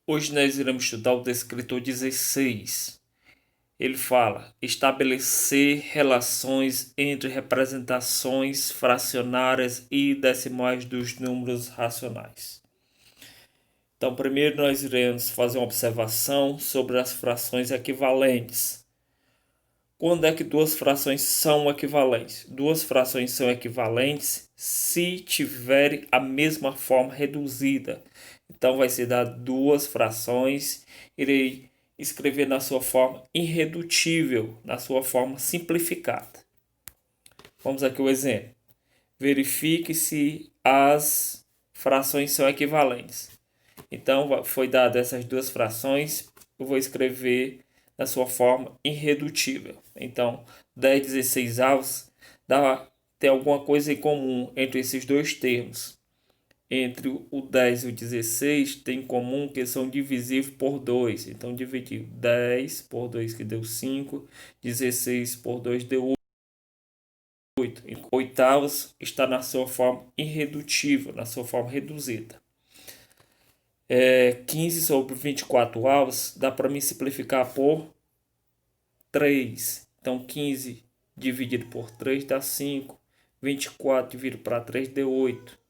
Hoje nós iremos estudar o descritor 16. Ele fala: estabelecer relações entre representações fracionárias e decimais dos números racionais. Então, primeiro nós iremos fazer uma observação sobre as frações equivalentes. Quando é que duas frações são equivalentes? Duas frações são equivalentes se tiverem a mesma forma reduzida. Então vai ser dar duas frações, irei escrever na sua forma irredutível, na sua forma simplificada. Vamos aqui o exemplo. Verifique se as frações são equivalentes. Então foi dado essas duas frações, eu vou escrever na sua forma irredutível. Então 10/16 tem alguma coisa em comum entre esses dois termos. Entre o 10 e o 16 tem em comum que são divisíveis por 2. Então dividir 10 por 2 que deu 5, 16 por 2 deu 8. Oitavos está na sua forma irredutível, na sua forma reduzida. 15 sobre 24 avos dá para me simplificar por 3. Então 15 dividido por 3 dá 5. 24 dividido para 3 deu 8.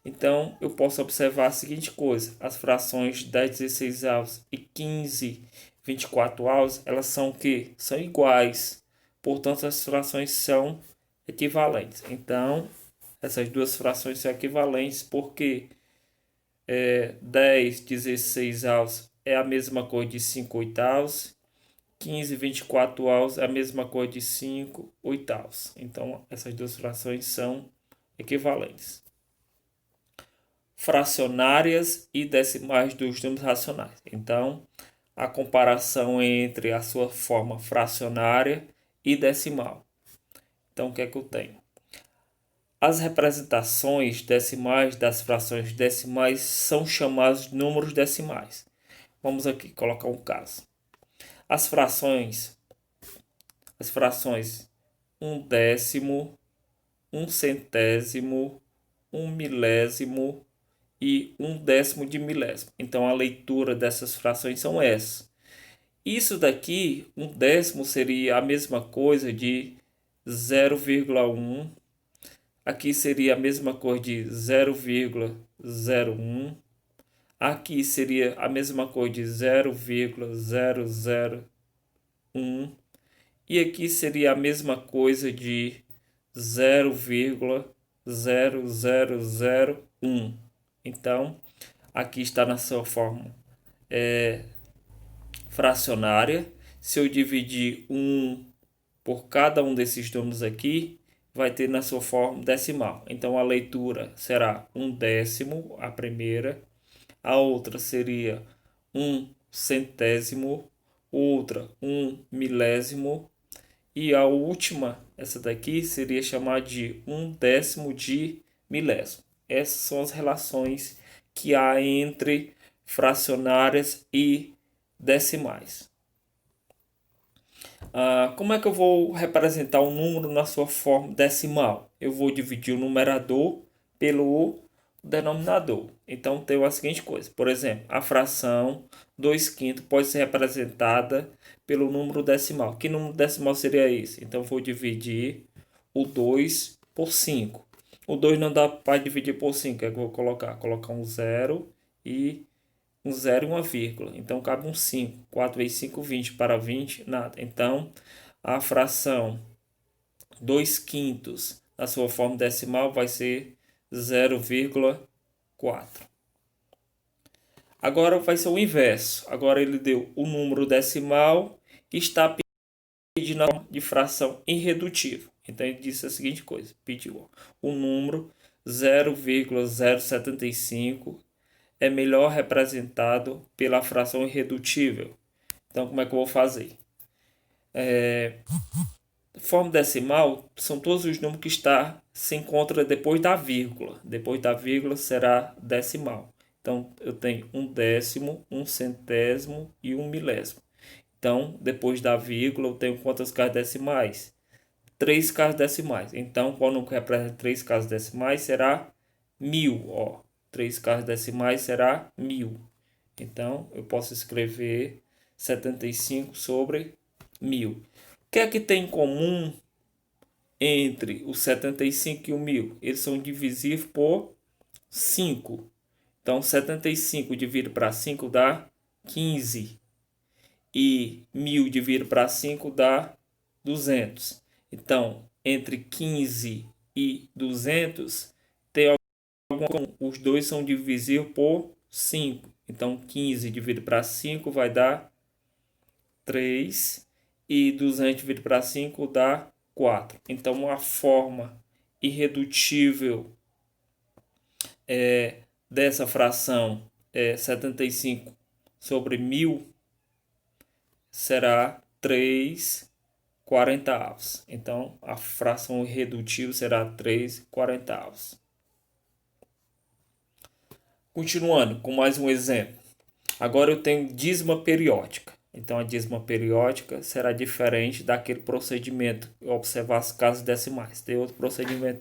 Então eu posso observar a seguinte coisa: as frações 10/16 avos e 15/24 avos, elas são o quê? São iguais. Portanto, as frações são equivalentes. Então, essas duas frações são equivalentes porque 10/16 avos é a mesma coisa de 5 oitavos. 15/24 avos é a mesma coisa de 5 oitavos. Então, essas duas frações são equivalentes. Fracionárias e decimais dos números racionais. Então, a comparação entre a sua forma fracionária e decimal. Então, o que é que eu tenho? As representações decimais das frações decimais são chamadas de números decimais. Vamos aqui colocar um caso. As frações 1/10, 1/100, 1/1000 e 1/10 de milésimo. Então a leitura dessas frações são essas. Isso daqui, 1/10 seria a mesma coisa de 0,1. Aqui seria a mesma coisa de 0,01. Aqui seria a mesma coisa de 0,001. E aqui seria a mesma coisa de 0,0001. Então, aqui está na sua forma fracionária. Se eu dividir 1 por cada um desses números aqui, vai ter na sua forma decimal. Então, a leitura será 1/10, a primeira. A outra seria 1/100, outra 1/1000. E a última, essa daqui, seria chamada de 1/10 de milésimo. Essas são as relações que há entre fracionárias e decimais. Como é que eu vou representar um número na sua forma decimal? Eu vou dividir o numerador pelo denominador. Então, tenho a seguinte coisa. Por exemplo, a fração 2/5 pode ser representada pelo número decimal. Que número decimal seria esse? Então, vou dividir o 2 por 5. O 2 não dá para dividir por 5. É que eu vou colocar? Colocar um 0 e um 0 e uma vírgula. Então, cabe um 5. 4 vezes 5, 20. Para 20, nada. Então, a fração 2/5 na sua forma decimal vai ser 0,4. Agora vai ser o inverso. Agora ele deu o número decimal e está pedindo de fração irredutível. Então ele disse a seguinte coisa: pediu o número 0,075 é melhor representado pela fração irredutível. Então como é que eu vou fazer? Forma decimal são todos os números que se encontra depois da vírgula. Depois da vírgula será decimal. Então eu tenho 1/10, 1/100 e 1/1000. Então depois da vírgula eu tenho quantas casas decimais? 3 casas decimais. Então quando eu represento 3 casas decimais será 1000. 3 casas decimais será 1000. Então, eu posso escrever 75 sobre 1000. O que é que tem em comum entre o 75 e o 1000? Eles são divisíveis por 5. Então, 75 dividido para 5 dá 15. E 1000 dividido para 5 dá 200. Então, entre 15 e 200, tem algum comum. Os dois são divisíveis por 5. Então, 15 dividido para 5 vai dar 3. E 200 dividido para 5 dá 4. Então, a forma irredutível dessa fração é 75 sobre 1000 será 3/40. Então, a fração irredutível será 3/40. Continuando com mais um exemplo. Agora eu tenho dízima periódica. Então, a dízima periódica será diferente daquele procedimento, observar as casas decimais. Tem outro procedimento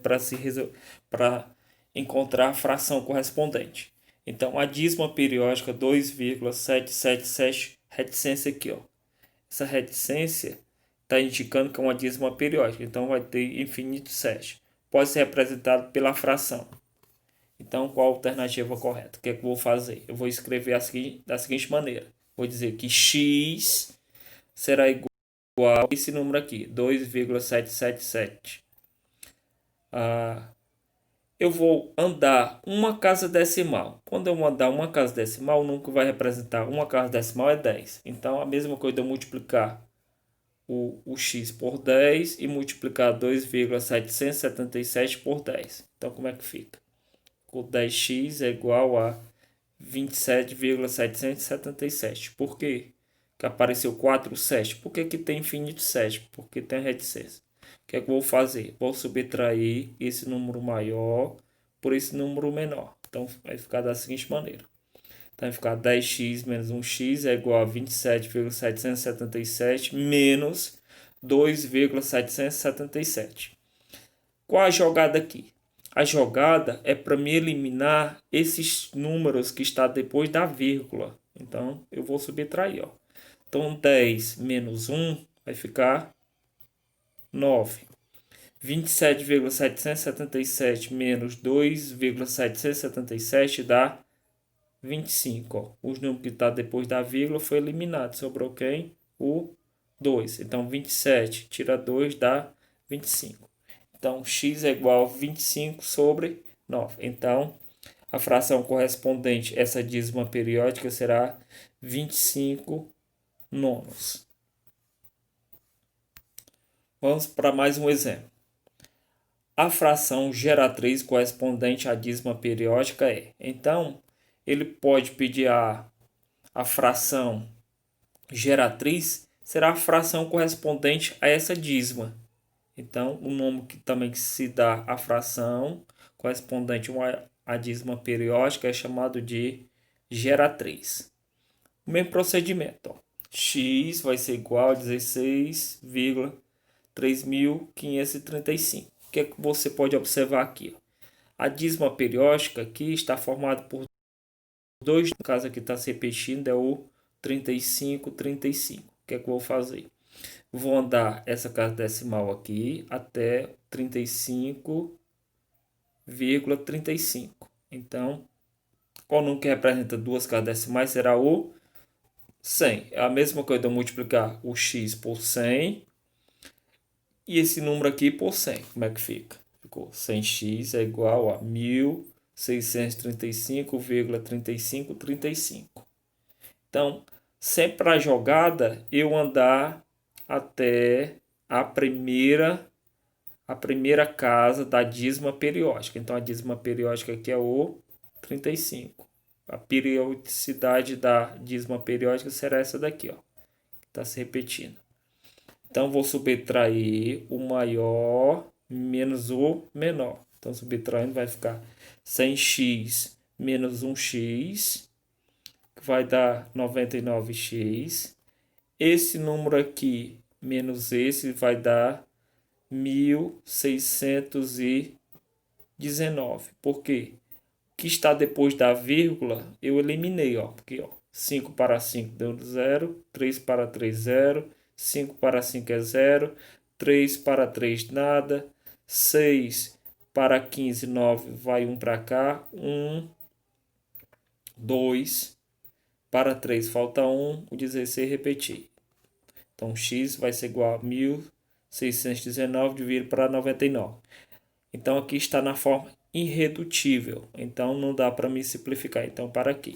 para encontrar a fração correspondente. Então, a dízima periódica 2,777, reticência aqui, ó. Essa reticência está indicando que é uma dízima periódica, então vai ter infinito 7. Pode ser representado pela fração. Então, qual a alternativa correta? O que é que eu vou fazer? Eu vou escrever da seguinte maneira. Vou dizer que x será igual a esse número aqui, 2,777. Eu vou andar uma casa decimal. Quando eu andar uma casa decimal, o número que vai representar uma casa decimal é 10. Então, a mesma coisa de eu multiplicar o x por 10 e multiplicar 2,777 por 10. Então, como é que fica? O 10x é igual a 27,777. Por quê? Que apareceu 4, 7. Por que tem infinito 7? Porque tem reticência. O que é que eu vou fazer? Vou subtrair esse número maior por esse número menor. Então, vai ficar da seguinte maneira. Então, vai ficar 10x menos 1x é igual a 27,777 menos 2,777. Qual a jogada aqui? A jogada é para me eliminar esses números que está depois da vírgula. Então, eu vou subtrair. Ó. Então, 10 menos 1 vai ficar 9. 27,777 menos 2,777 dá 25. Ó. Os números que estão depois da vírgula foi eliminado. Sobrou quem? O 2. Então, 27 tira 2 dá 25. Então, x é igual a 25 sobre 9. Então, a fração correspondente a essa dízima periódica será 25 nonos. Vamos para mais um exemplo. A fração geratriz correspondente à dízima periódica é. Então, ele pode pedir a fração geratriz, será a fração correspondente a essa dízima. Então, o nome que também se dá à fração correspondente à dízima periódica é chamado de geratriz. O mesmo procedimento. Ó. X vai ser igual a 16,3535. O que é que você pode observar aqui? Ó? A dízima periódica aqui está formada por dois, no caso aqui está se repetindo, é o 3535. O que é que eu vou fazer? Vou andar essa casa decimal aqui até 35,35. Então, qual número que representa duas casas decimais será o 100. É a mesma coisa de eu multiplicar o x por 100 e esse número aqui por 100. Como é que fica? Ficou 100x é igual a 1635,3535. Então, sempre para a jogada, eu andar até a primeira casa da dízima periódica. Então, a dízima periódica aqui é o 35. A periodicidade da dízima periódica será essa daqui, ó. Está se repetindo. Então, vou subtrair o maior menos o menor. Então, subtraindo vai ficar 100x menos 1x, que vai dar 99x. Esse número aqui menos esse vai dar 1619. Por quê? O que está depois da vírgula eu eliminei, ó, porque ó, 5 para 5 deu 0, 3 para 3, 0, 5 para 5 é 0, 3 para 3 nada, 6 para 15, 9, vai 1 para cá, 1, 2, para 3 falta 1, o 16 repetir. Então, x vai ser igual a 1.619 dividido para 99. Então, aqui está na forma irredutível. Então, não dá para me simplificar. Então, para aqui.